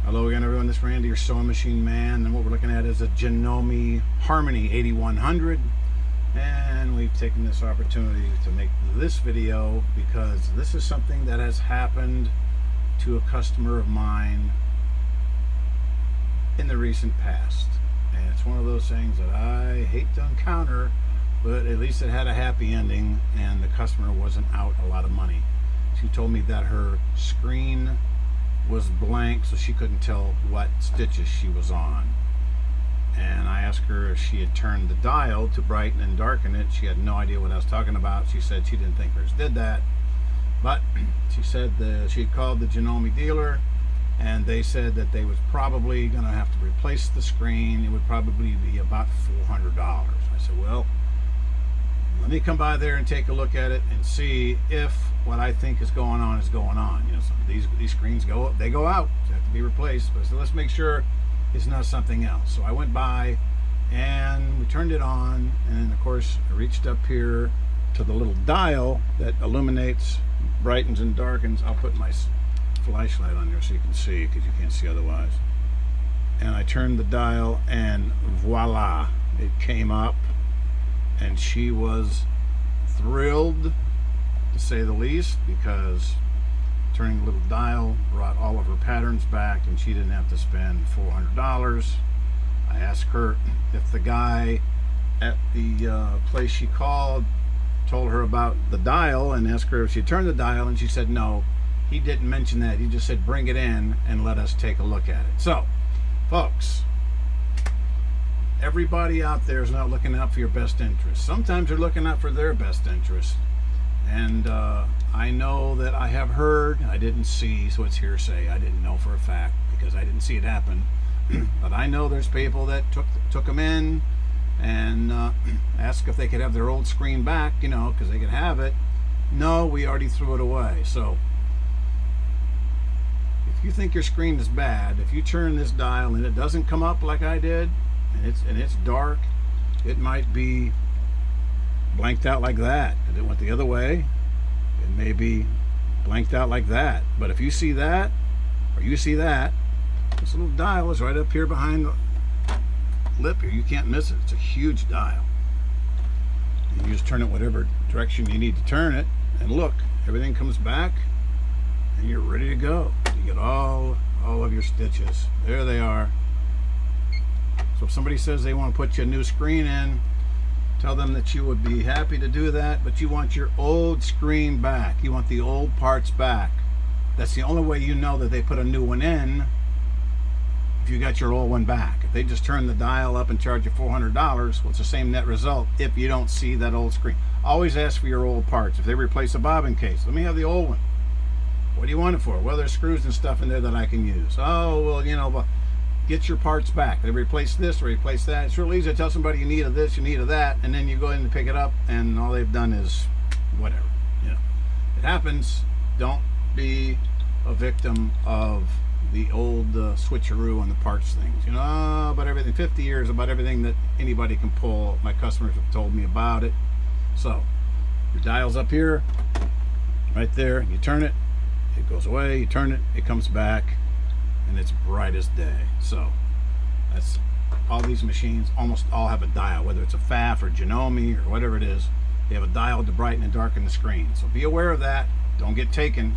Hello again, everyone. This is Randy, your sewing machine man, and what we're looking at is a Janome Harmony 8100. And we've taken this opportunity to make this video because this is something that has happened to a customer of mine in the recent past. And it's one of those things that I hate to encounter, but at least it had a happy ending and the customer wasn't out a lot of money. She told me that her screen was blank, so she couldn't tell what stitches she was on. And I asked her if she had turned the dial to brighten and darken it. She had no idea what I was talking about. She said she didn't think hers did that, but she said she had called the Janome dealer and they said that they was probably gonna have to replace the screen. It would probably be about $400. I said, well, let me come by there and take a look at it and see if what I think is going on is going on. You know, some of these screens go out, they have to be replaced. But so let's make sure it's not something else. So I went by and we turned it on, and of course I reached up here to the little dial that illuminates, brightens and darkens. I'll put my flashlight on there so you can see, because you can't see otherwise. And I turned the dial and voila, it came up. And she was thrilled, to say the least, because turning the little dial brought all of her patterns back and she didn't have to spend $400. I asked her if the guy at the place she called told her about the dial, and asked her if she turned the dial, and she said no, he didn't mention that. He just said bring it in and let us take a look at it. So, folks, everybody out there is not looking out for your best interest. Sometimes they're looking out for their best interest. And I know that I have heard, I didn't see, so it's hearsay. I didn't know for a fact because I didn't see it happen. But I know there's people that took them in and asked if they could have their old screen back, you know, because they could have it. No, we already threw it away. So if you think your screen is bad, if you turn this dial and it doesn't come up like I did, and it's dark, it might be blanked out like that. If it went the other way, it may be blanked out like that. But if you see that, or you see that, this little dial is right up here behind the lip here. You can't miss it. It's a huge dial. And you just turn it whatever direction you need to turn it, and look, everything comes back and you're ready to go. You get all of your stitches. There they are. So if somebody says they want to put you a new screen in, tell them that you would be happy to do that, but you want your old screen back. You want the old parts back. That's the only way you know that they put a new one in, if you got your old one back. If they just turn the dial up and charge you $400, well, it's the same net result if you don't see that old screen. Always ask for your old parts. If they replace a bobbin case, let me have the old one. What do you want it for? Well, there's screws and stuff in there that I can use. Oh, well, you know, get your parts back. They replace this or replace that. It's real easy to tell somebody you need of this, you need of that, and then you go in and pick it up, and all they've done is whatever. You know, it happens. Don't be a victim of the old switcheroo on the parts things. You know, about everything. 50 years about everything that anybody can pull. My customers have told me about it. So your dial's up here, right there. You turn it, it goes away. You turn it, it comes back, and it's bright as day. So that's all these machines. Almost all have a dial, whether it's a FAF or Janome or whatever it is. They have a dial to brighten and darken the screen. So be aware of that. Don't get taken.